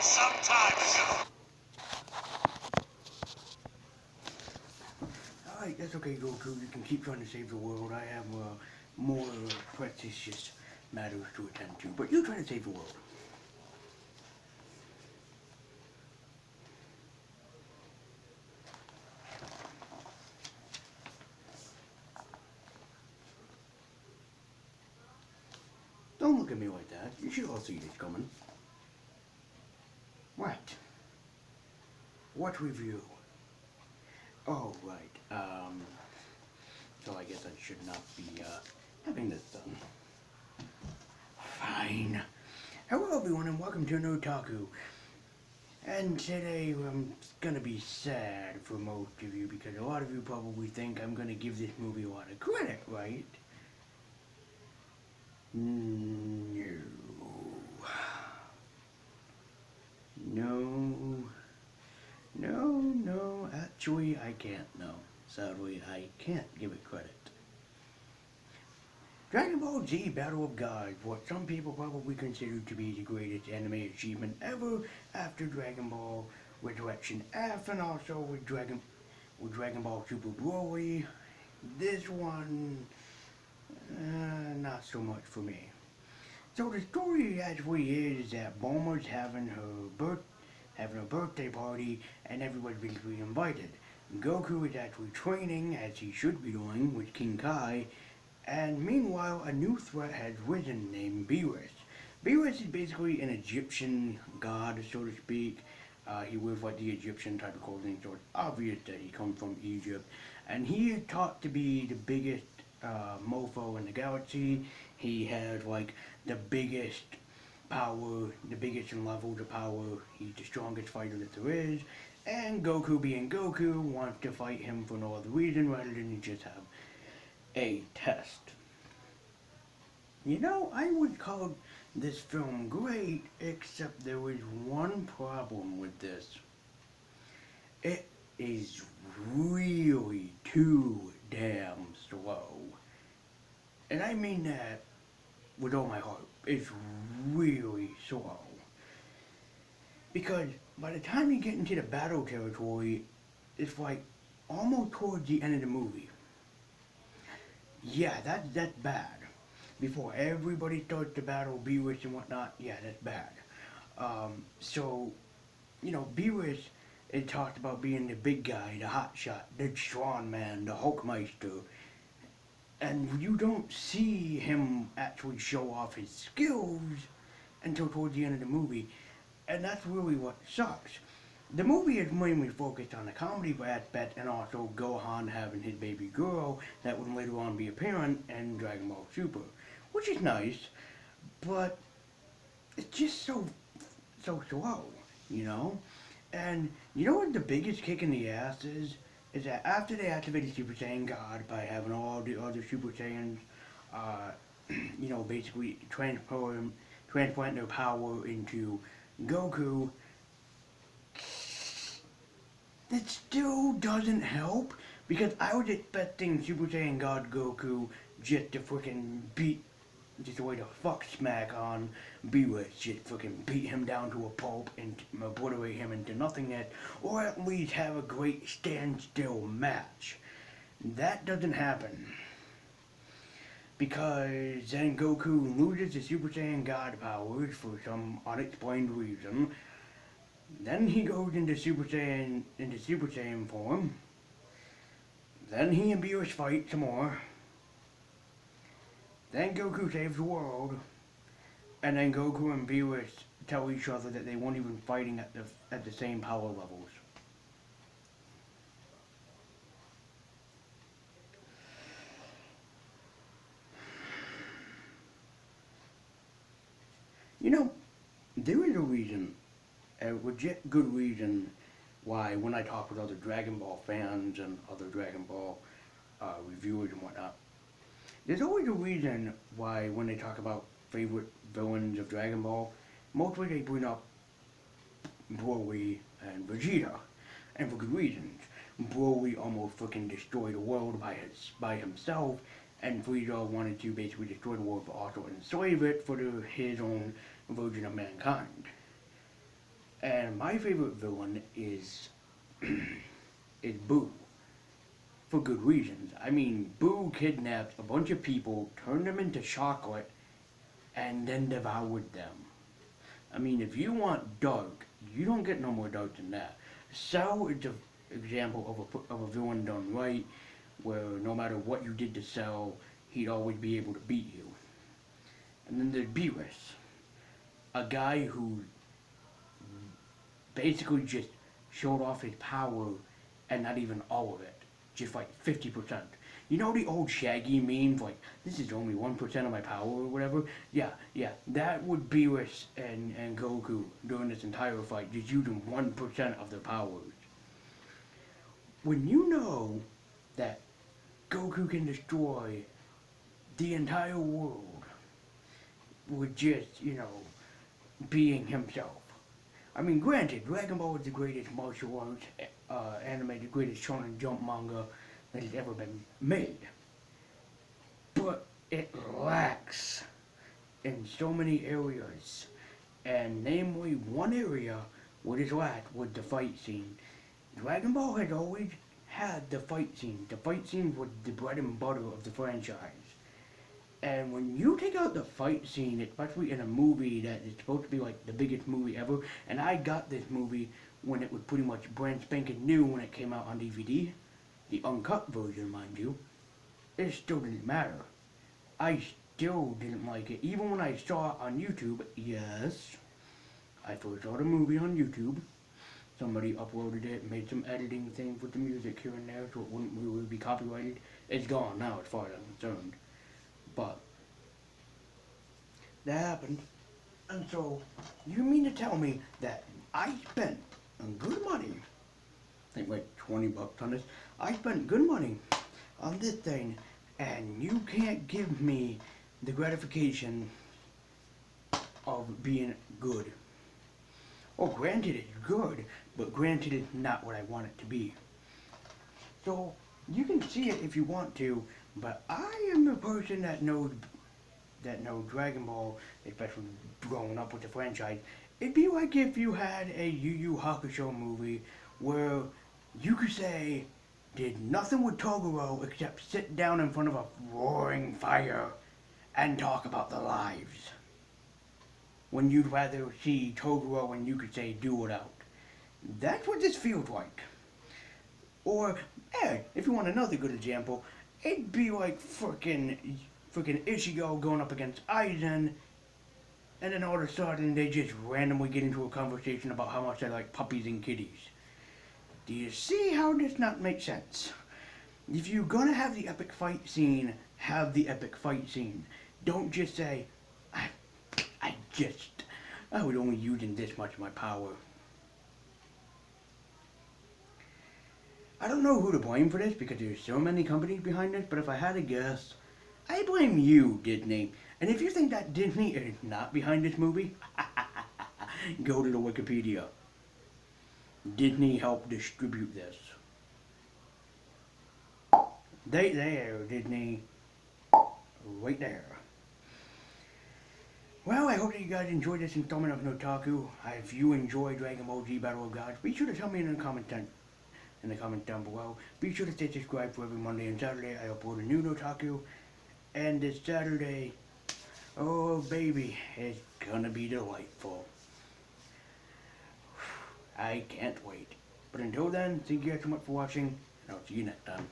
some time ago. Alright, that's okay, Goku. You can keep trying to save the world. I have more prestigious matters to attend to. But you try to save the world. Don't look at me like that. You should all see this coming. What? What review? Oh, right. So I guess I should not be, having this done. Fine. Hello, everyone, and welcome to NerdTaku. And today, I'm gonna be sad for most of you, because a lot of you probably think I'm gonna give this movie a lot of credit, right? No. No, actually I can't, no. Sadly, I can't give it credit. Dragon Ball Z Battle of Gods, what some people probably consider to be the greatest anime achievement ever after Dragon Ball Resurrection F and also with Dragon Ball Super Broly. This one, not so much for me. So the story actually is that Bulma's having a birthday party and everybody's basically invited. Goku is actually training, as he should be doing, with King Kai, and meanwhile a new threat has risen named Beerus. Beerus is basically an Egyptian god, so to speak. He wears like the Egyptian type of clothing, so it's obvious that he comes from Egypt. And he is taught to be the biggest mofo in the galaxy. He has like the biggest power, the biggest in levels of power. He's the strongest fighter that there is. And Goku, being Goku, wants to fight him for no other reason rather than just have a test. You know, I would call this film great, except there was one problem with this. It is really too damn slow. And I mean that with all my heart. It's really slow. Because by the time you get into the battle territory, it's like almost towards the end of the movie. Yeah, that's bad. Before everybody starts to battle Beerus and whatnot, yeah, that's bad. So, you know, Beerus is talked about being the big guy, the hotshot, the strong man, the Hulkmeister. And you don't see him actually show off his skills until towards the end of the movie. And that's really what sucks. The movie is mainly focused on the comedy aspect and also Gohan having his baby girl that would later on be apparent in Dragon Ball Super, which is nice, but it's just so slow, you know? And you know what the biggest kick in the ass is? Is that after they activated Super Saiyan God by having all the other Super Saiyans, you know, basically transplant their power into Goku, that still doesn't help, because I was expecting Super Saiyan God Goku just to freaking beat, just a way to fuck smack on Beerus, just freaking beat him down to a pulp and obliterate him into nothingness, or at least have a great standstill match. That doesn't happen. Because then Goku loses the Super Saiyan God powers for some unexplained reason. Then he goes into Super Saiyan form. Then he and Beerus fight some more. Then Goku saves the world. And then Goku and Beerus tell each other that they weren't even fighting at the same power levels. You know, there is a reason, a legit good reason, why when I talk with other Dragon Ball fans and other Dragon Ball reviewers and whatnot, there's always a reason why when they talk about favorite villains of Dragon Ball, mostly they bring up Broly and Vegeta, and for good reasons. Broly almost freaking destroyed the world by himself, and Frieza wanted to basically destroy the world but also enslave it for his own version of mankind. And my favorite villain is is Boo. For good reasons. I mean, Boo kidnapped a bunch of people, turned them into chocolate, and then devoured them. I mean, if you want dark, you don't get no more dark than that. Cell is an example of a villain done right, where no matter what you did to Cell, he'd always be able to beat you. And then there's Beerus, a guy who basically just showed off his power and not even all of it, just like 50%. You know the old Shaggy memes, like, this is only 1% of my power or whatever? Yeah, that would Beerus and Goku during this entire fight, just using 1% of their powers. When you know that Goku can destroy the entire world with just, being himself. I mean, granted, Dragon Ball is the greatest martial arts anime, the greatest shonen jump manga that has ever been made. But it lacks in so many areas. And namely, one area where it lacked was the fight scene. Dragon Ball had always had the fight scene. The fight scene was the bread and butter of the franchise. And when you take out the fight scene, especially in a movie that is supposed to be like the biggest movie ever, and I got this movie when it was pretty much brand spanking new when it came out on DVD, the uncut version, mind you, it still didn't matter. I still didn't like it, even when I saw it on YouTube. Yes, I first saw the movie on YouTube. Somebody uploaded it, made some editing things with the music here and there so it wouldn't really be copyrighted. It's gone now as far as I'm concerned. But that happened. And so, you mean to tell me that I spent good money, I think like 20 bucks on this, I spent good money on this thing, and you can't give me the gratification of being good. Oh, granted it's good, but granted it's not what I want it to be. So, you can see it if you want to, but I am a person that knows Dragon Ball, especially growing up with the franchise. It'd be like if you had a Yu Yu Hakusho movie where you could say did nothing with Toguro except sit down in front of a roaring fire and talk about their lives. When you'd rather see Toguro and you could say do it out. That's what this feels like. Or, if you want another good example, it'd be like frickin' Ichigo going up against Aizen, and then all of a sudden they just randomly get into a conversation about how much they like puppies and kitties. Do you see how this not makes sense? If you're gonna have the epic fight scene, have the epic fight scene. Don't just say, I was only using this much of my power. I don't know who to blame for this because there's so many companies behind this, but if I had to guess, I blame you, Disney. And if you think that Disney is not behind this movie, go to the Wikipedia. Disney helped distribute this. There, Disney. Right there. Well, I hope that you guys enjoyed this installment of NerdTaku. If you enjoy Dragon Ball Z Battle of Gods, be sure to tell me in the comments down below. Be sure to stay subscribed for every Monday and Saturday. I upload a new NerdTaku. And this Saturday, oh baby, it's gonna be delightful. I can't wait. But until then, thank you guys so much for watching, and I'll see you next time.